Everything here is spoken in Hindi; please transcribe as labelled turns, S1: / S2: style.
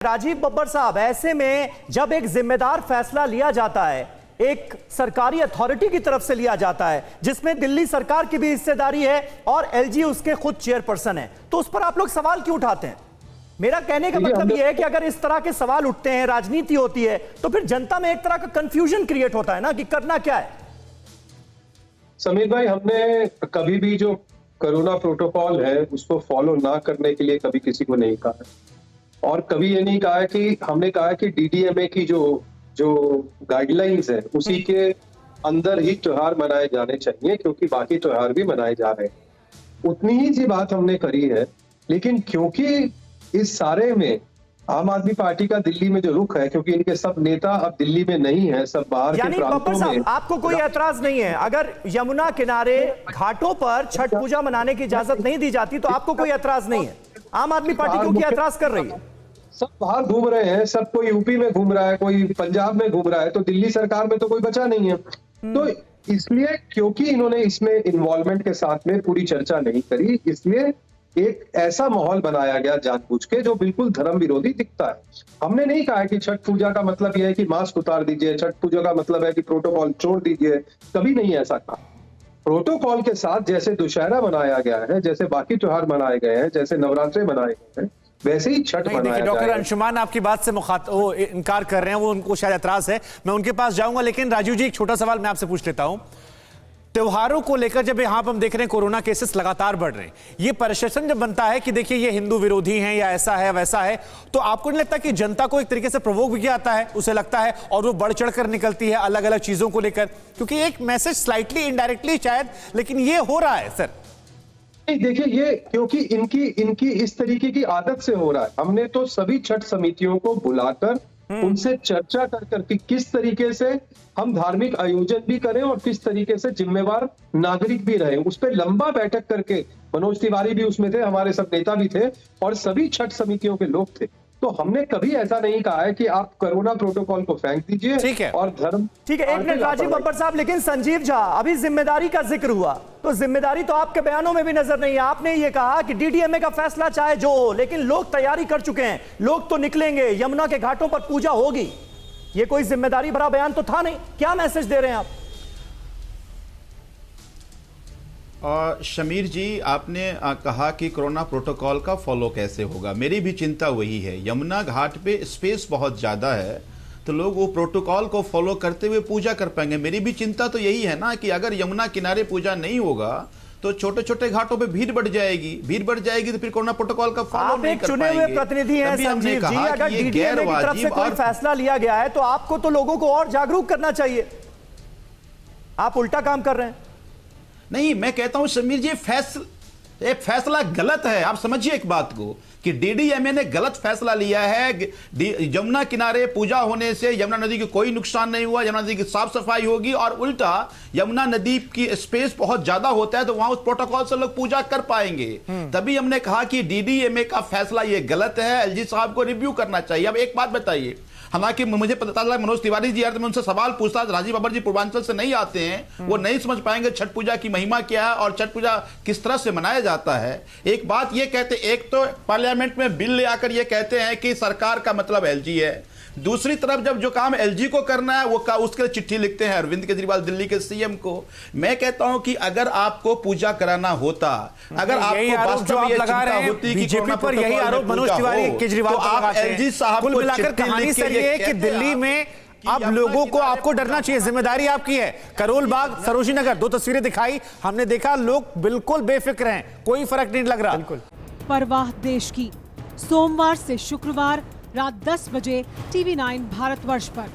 S1: राजीव बब्बर साहब, ऐसे में जब एक जिम्मेदार फैसला लिया जाता है, एक सरकारी अथॉरिटी की तरफ से लिया जाता है जिसमें दिल्ली सरकार की भी हिस्सेदारी है और एलजी उसके खुद चेयरपर्सन है, तो उस पर आप लोग सवाल क्यों उठाते हैं? मेरा कहने का मतलब यह है कि अगर इस तरह के सवाल उठते हैं, राजनीति होती है, तो फिर जनता में एक तरह का कंफ्यूजन क्रिएट होता है ना कि करना क्या है।
S2: समीर भाई, हमने कभी भी जो कोरोना प्रोटोकॉल है उसको फॉलो ना करने के लिए कभी किसी को नहीं कहा है। और कभी ये नहीं कहा है कि हमने कहा है कि डीडीएमए की जो गाइडलाइंस है उसी के अंदर ही त्योहार मनाए जाने चाहिए, क्योंकि बाकी त्योहार भी मनाए जा रहे हैं। उतनी ही सी बात हमने करी है। लेकिन क्योंकि इस सारे में आम आदमी पार्टी का दिल्ली में जो रुख है, क्योंकि इनके सब नेता अब दिल्ली में नहीं है, सब बाहर के प्रांतों में।
S1: आपको कोई एतराज नहीं है अगर यमुना किनारे घाटों पर छठ पूजा मनाने की इजाजत नहीं दी जाती, तो आपको कोई एतराज नहीं है? आम आदमी पार्टी क्योंकि एतराज कर रही है?
S2: सब बाहर घूम रहे हैं, सब कोई यूपी में घूम रहा है, कोई पंजाब में घूम रहा है, तो दिल्ली सरकार में तो कोई बचा नहीं है। तो इसलिए क्योंकि इन्होंने इसमें इन्वॉल्वमेंट के साथ में पूरी चर्चा नहीं करी, इसलिए एक ऐसा माहौल बनाया गया जानबूझ के जो बिल्कुल धर्म विरोधी दिखता है। हमने नहीं कहा है कि छठ पूजा का मतलब यह है कि मास्क उतार दीजिए, छठ पूजा का मतलब है कि प्रोटोकॉल छोड़ दीजिए, कभी नहीं ऐसा कहा। प्रोटोकॉल के साथ जैसे दुशहरा मनाया गया है, जैसे बाकी त्योहार मनाए गए हैं, जैसे नवरात्रे मनाए गए हैं, वैसे ही छठ मनाया जाएगा।
S3: डॉक्टर अंशुमान आपकी बात से वो इनकार कर रहे हैं, वो उनको शायद एतराज है, मैं उनके पास जाऊंगा। लेकिन राजीव जी, एक छोटा सवाल मैं आपसे पूछ लेता हूं। त्योहारों को लेकर जब यहां पर हम देख रहे हैं कोरोना केसेस लगातार बढ़ रहे हैं, ये प्रशासन जब बनता है कि देखिए ये हिंदू विरोधी हैं या ऐसा है वैसा है, तो आपको नहीं लगता कि जनता को एक तरीके से प्रोवोक भी किया जाता है, उसे लगता है और वो बढ़ चढ़ कर निकलती है अलग अलग चीजों को लेकर, क्योंकि एक मैसेज स्लाइटली इनडायरेक्टली शायद, लेकिन ये हो रहा है सर।
S2: देखिए, ये क्योंकि इनकी इस तरीके की आदत से हो रहा है। हमने तो सभी छठ समितियों को बुलाकर उनसे चर्चा कर कि किस तरीके से हम धार्मिक आयोजन भी करें और किस तरीके से जिम्मेवार नागरिक भी रहे, उस पर लंबा बैठक करके, मनोज तिवारी भी उसमें थे, हमारे सब नेता भी थे और सभी छठ समितियों के लोग थे। तो हमने कभी ऐसा नहीं कहा है कि आप कोरोना प्रोटोकॉल को फेंक दीजिए।
S3: ठीक है,
S2: और धर्म।
S1: ठीक है, एक मिनट राजीव बब्बर साहब, लेकिन संजीव झा, अभी जिम्मेदारी का जिक्र हुआ, तो जिम्मेदारी तो आपके बयानों में भी नजर नहीं है। आपने ये कहा कि डीडीएमए का फैसला चाहे जो हो, लेकिन लोग तैयारी कर चुके हैं, लोग तो निकलेंगे, यमुना के घाटों पर पूजा होगी। ये कोई जिम्मेदारी भरा बयान तो था नहीं। क्या मैसेज दे रहे हैं आप?
S4: और शमीर जी, आपने कहा कि कोरोना प्रोटोकॉल का फॉलो कैसे होगा, मेरी भी चिंता वही है। यमुना घाट पे स्पेस बहुत ज़्यादा है, तो लोग वो प्रोटोकॉल को फॉलो करते हुए पूजा कर पाएंगे। मेरी भी चिंता तो यही है ना कि अगर यमुना किनारे पूजा नहीं होगा तो छोटे छोटे घाटों पे भीड़ बढ़ जाएगी, तो फिर कोरोना प्रोटोकॉल का फॉलो नहीं कर पाएंगे।
S1: चुने हुए प्रतिनिधि हैं संजीव जी, अगर डीडीएमए की तरफ से कोई फैसला लिया गया है तो आपको तो लोगों को और जागरूक करना चाहिए। आप उल्टा काम कर रहे हैं।
S4: नहीं, मैं कहता हूं समीर जी, फैसला गलत है। आप समझिए एक बात को कि डीडीएमए ने गलत फैसला लिया है। यमुना किनारे पूजा होने से यमुना नदी को कोई नुकसान नहीं हुआ, यमुना नदी की साफ सफाई होगी, और उल्टा यमुना नदी की स्पेस बहुत ज्यादा होता है, तो वहां उस प्रोटोकॉल से लोग पूजा कर पाएंगे। तभी हमने कहा कि डीडीएमए का फैसला ये गलत है, एलजी साहब को रिव्यू करना चाहिए। अब एक बात बताइए, हालांकि मुझे पता चला मनोज तिवारी जी यार, मैं उनसे सवाल पूछता, राजीव बब्बर जी पूर्वांचल से नहीं आते हैं, वो नहीं समझ पाएंगे छठ पूजा की महिमा क्या है और छठ पूजा किस तरह से मनाया जाता है। एक बात ये कहते, एक तो पार्लियामेंट में बिल ले आकर ये कहते हैं कि सरकार का मतलब एलजी है, दूसरी तरफ जब जो काम एलजी को करना है वो उसके लिए चिट्ठी लिखते हैं अरविंद केजरीवाल दिल्ली के सीएम को। मैं कहता हूं कि अगर आपको पूजा कराना होता, अगर आपको वास्तव में चिंता होती कि
S3: बीजेपी पर यही आरोप मनोज तिवारी केजरीवाल
S4: तो आप एलजी साहब को
S3: मिलाकर कहानी सर ये है कि दिल्ली में अब लोगों को आपको डरना चाहिए, जिम्मेदारी आपकी है। करोल बाग, सरोजिनी नगर, दो तस्वीरें दिखाई, हमने देखा लोग बिल्कुल बेफिक्र हैं, कोई फर्क नहीं लग रहा। बिल्कुल
S5: परवाह देश की, सोमवार से शुक्रवार रात 10 बजे TV9 भारतवर्ष पर।